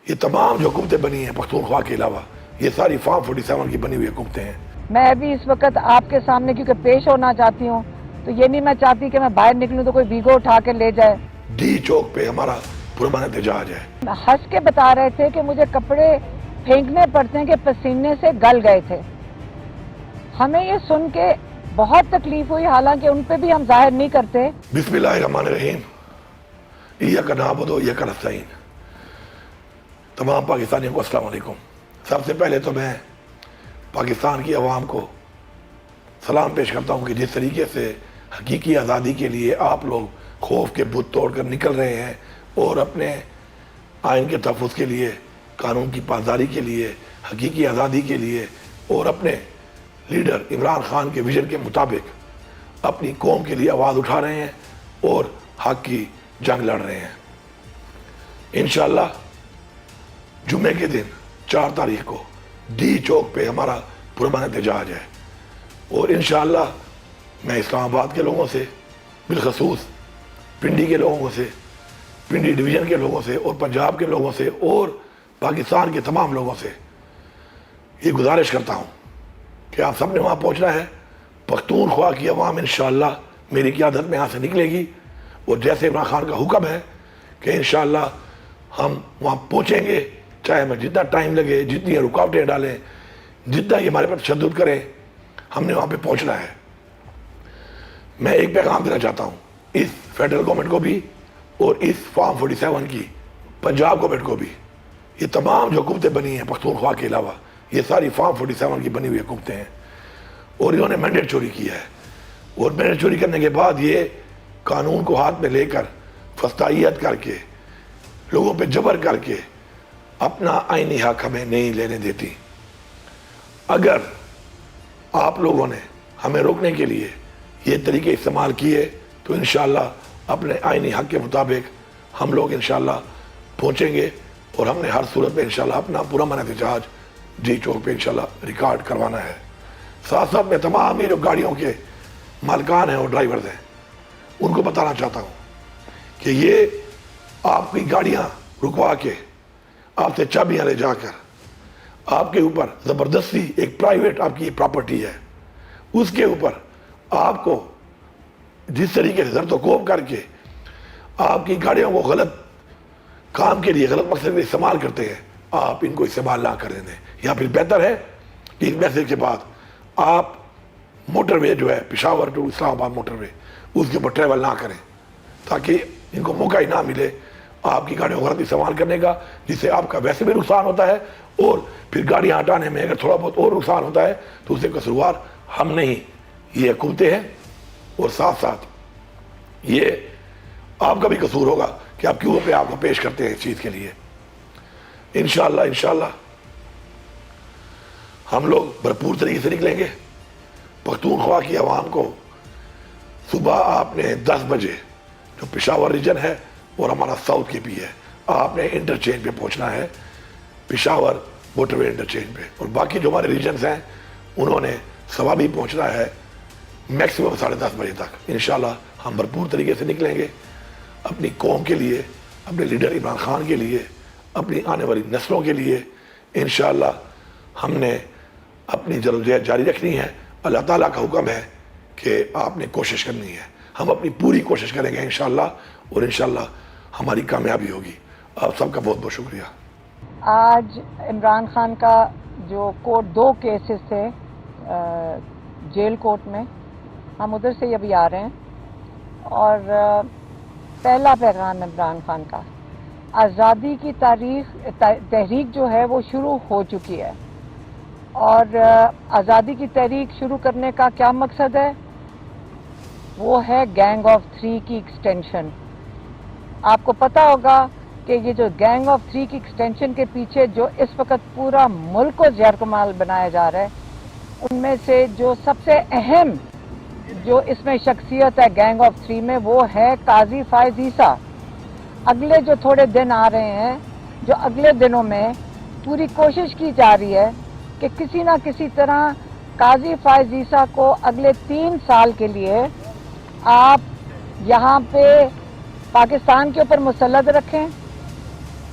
یہ تمام جو حکومتیں بنی ہیں پختونخوا کے علاوہ یہ ساری فارم 47 کی بنی ہوئی حکومتیں ہیں۔ میں بھی اس وقت آپ کے سامنے کیونکہ پیش ہونا چاہتی ہوں تو یہ نہیں میں چاہتی کہ میں باہر نکلوں تو کوئی بیگو اٹھا کے لے جائے۔ ڈی چوک پہ ہمارا پرامن احتجاج ہے۔ ہنس کے بتا رہے تھے کہ مجھے کپڑے پھینکنے پڑتے ہیں کہ پسینے سے گل گئے تھے۔ ہمیں یہ سن کے بہت تکلیف ہوئی، حالانکہ ان پہ بھی ہم ظاہر نہیں کرتے۔ بسم اللہ الرحمن الرحیم، ایاک نعبد و ایاک نستعین۔ تمام پاکستانیوں کو السلام علیکم۔ سب سے پہلے تو میں پاکستان کی عوام کو سلام پیش کرتا ہوں کہ جس طریقے سے حقیقی آزادی کے لیے آپ لوگ خوف کے بت توڑ کر نکل رہے ہیں اور اپنے آئین کے تحفظ کے لیے، قانون کی پاسداری کے لیے، حقیقی آزادی کے لیے اور اپنے لیڈر عمران خان کے ویژن کے مطابق اپنی قوم کے لیے آواز اٹھا رہے ہیں اور حق کی جنگ لڑ رہے ہیں۔ انشاءاللہ جمعے کے دن 4 تاریخ کو ڈی چوک پہ ہمارا پرامن احتجاج ہے اور انشاءاللہ میں اسلام آباد کے لوگوں سے، بالخصوص پنڈی کے لوگوں سے، پنڈی ڈویژن کے لوگوں سے اور پنجاب کے لوگوں سے اور پاکستان کے تمام لوگوں سے یہ گزارش کرتا ہوں کہ آپ سب نے وہاں پہنچنا ہے۔ پختونخوا کی عوام انشاءاللہ میری قیادت میں یہاں سے نکلے گی اور جیسے عمران خان کا حکم ہے کہ انشاءاللہ ہم وہاں پہنچیں گے، چاہے ہمیں جتنا ٹائم لگے، جتنی رکاوٹیں ڈالیں، جتنا یہ ہمارے پر تشدد کریں، ہم نے وہاں پہ پہنچنا ہے۔ میں ایک پیغام دینا چاہتا ہوں اس فیڈرل گورنمنٹ کو بھی اور اس فارم 47 کی پنجاب گورنمنٹ کو بھی۔ یہ تمام جو حکومتیں بنی ہیں پختونخوا کے علاوہ یہ ساری فارم 47 کی بنی ہوئی حکومتیں ہیں اور انہوں نے مینڈیٹ چوری کیا ہے اور مینڈیٹ چوری کرنے کے بعد یہ قانون کو ہاتھ میں لے کر فسطائیت کر کے لوگوں پہ جبر کر کے اپنا آئینی حق ہمیں نہیں لینے دیتی۔ اگر آپ لوگوں نے ہمیں روکنے کے لیے یہ طریقے استعمال کیے تو انشاءاللہ اپنے آئینی حق کے مطابق ہم لوگ انشاءاللہ پہنچیں گے اور ہم نے ہر صورت میں انشاءاللہ اپنا پرامن احتجاج ڈی چوک پہ انشاءاللہ ریکارڈ کروانا ہے۔ ساتھ ساتھ میں تمام یہ جو گاڑیوں کے مالکان ہیں اور ڈرائیورز ہیں ان کو بتانا چاہتا ہوں کہ یہ آپ کی گاڑیاں رکوا کے آپ سے چابیاں لے جا کر آپ کے اوپر زبردستی ایک پرائیویٹ آپ کی پراپرٹی ہے اس کے اوپر آپ کو جس طریقے سے زرد و کوب کر کے آپ کی گاڑیوں کو غلط کام کے لیے، غلط مقصد کے لیے استعمال کرتے ہیں، آپ ان کو استعمال نہ کرنے دیں۔ یا پھر بہتر ہے کہ اس میسیج کے بعد آپ موٹر وے جو ہے پشاور ٹو اسلام آباد موٹر وے اس کے اوپر ٹریول نہ کریں تاکہ ان کو موقع ہی نہ ملے آپ کی گاڑیوں کو غلط استعمال کرنے کا، جس سے آپ کا ویسے بھی نقصان ہوتا ہے اور پھر گاڑیاں ہٹانے میں اگر تھوڑا بہت اور نقصان ہوتا ہے تو اس سے قصوروار ہم نہیں، یہ حکومتیں ہیں اور ساتھ ساتھ یہ آپ کا بھی قصور ہوگا کہ آپ کیوں پہ آپ کو پیش کرتے ہیں اس چیز کے لیے۔ انشاءاللہ ہم لوگ بھرپور طریقے سے نکلیں گے۔ پختونخوا کی عوام کو صبح آپ نے 10 بجے جو پشاور ریجن ہے اور ہمارا ساؤتھ کی بھی ہے، آپ نے انٹرچینج پہ پہنچنا ہے، پشاور موٹر وے انٹرچینج پہ، اور باقی جو ہمارے ریجنز ہیں انہوں نے صبح بھی پہنچنا ہے میکسیمم 10:30 بجے تک۔ انشاءاللہ ہم بھرپور طریقے سے نکلیں گے اپنی قوم کے لیے، اپنے لیڈر عمران خان کے لیے، اپنی آنے والی نسلوں کے لیے۔ انشاءاللہ ہم نے اپنی جدوجہد جاری رکھنی ہے۔ اللہ تعالیٰ کا حکم ہے کہ آپ نے کوشش کرنی ہے، ہم اپنی پوری کوشش کریں گے انشاءاللہ اور انشاءاللہ ہماری کامیابی ہوگی۔ آپ سب کا بہت بہت شکریہ۔ آج عمران خان کا جو کورٹ 2 کیسز تھے جیل کورٹ میں، ہم ادھر سے ابھی آ رہے ہیں اور پہلا پیغام عمران خان کا، آزادی کی تحریک جو ہے وہ شروع ہو چکی ہے اور آزادی کی تحریک شروع کرنے کا کیا مقصد ہے؟ وہ ہے گینگ آف 3 کی ایکسٹینشن۔ آپ کو پتہ ہوگا کہ یہ جو گینگ آف 3 کی ایکسٹینشن کے پیچھے جو اس وقت پورا ملک کو زہرکمال بنایا جا رہا ہے، ان میں سے جو سب سے اہم جو اس میں شخصیت ہے گینگ آف 3 میں وہ ہے قاضی فائز عیسیٰ۔ اگلے جو تھوڑے دن آ رہے ہیں، جو اگلے دنوں میں پوری کوشش کی جا رہی ہے کہ کسی نہ کسی طرح قاضی فائز عیسیٰ کو اگلے 3 سال کے لیے آپ یہاں پہ پاکستان کے اوپر مسلط رکھیں،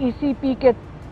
ECP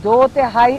2/3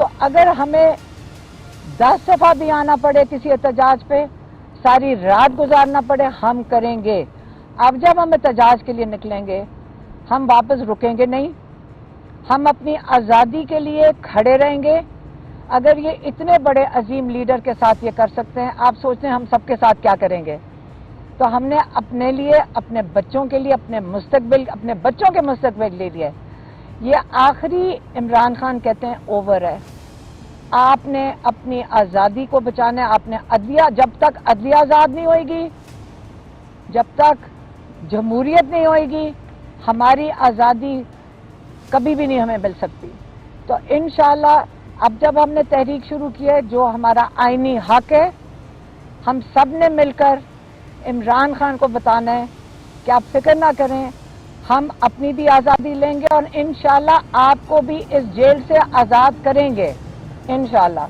تو اگر ہمیں 10 دفعہ بھی آنا پڑے کسی احتجاج پہ، ساری رات گزارنا پڑے، ہم کریں گے۔ اب جب ہم احتجاج کے لیے نکلیں گے ہم واپس رکیں گے نہیں، ہم اپنی آزادی کے لیے کھڑے رہیں گے۔ اگر یہ اتنے بڑے عظیم لیڈر کے ساتھ یہ کر سکتے ہیں، آپ سوچتے ہیں ہم سب کے ساتھ کیا کریں گے؟ تو ہم نے اپنے لیے، اپنے بچوں کے لیے، اپنے مستقبل، اپنے بچوں کے مستقبل کے لیے، یہ آخری عمران خان کہتے ہیں اوور ہے۔ آپ نے اپنی آزادی کو بچانا ہے، آپ نے عدلیہ، جب تک عدلیہ آزاد نہیں ہوئے گی، جب تک جمہوریت نہیں ہوئے گی، ہماری آزادی کبھی بھی نہیں ہمیں مل سکتی۔ تو انشاءاللہ اب جب ہم نے تحریک شروع کی ہے، جو ہمارا آئینی حق ہے، ہم سب نے مل کر عمران خان کو بتانا ہے کہ آپ فکر نہ کریں، ہم اپنی بھی آزادی لیں گے اور انشاءاللہ آپ کو بھی اس جیل سے آزاد کریں گے انشاءاللہ۔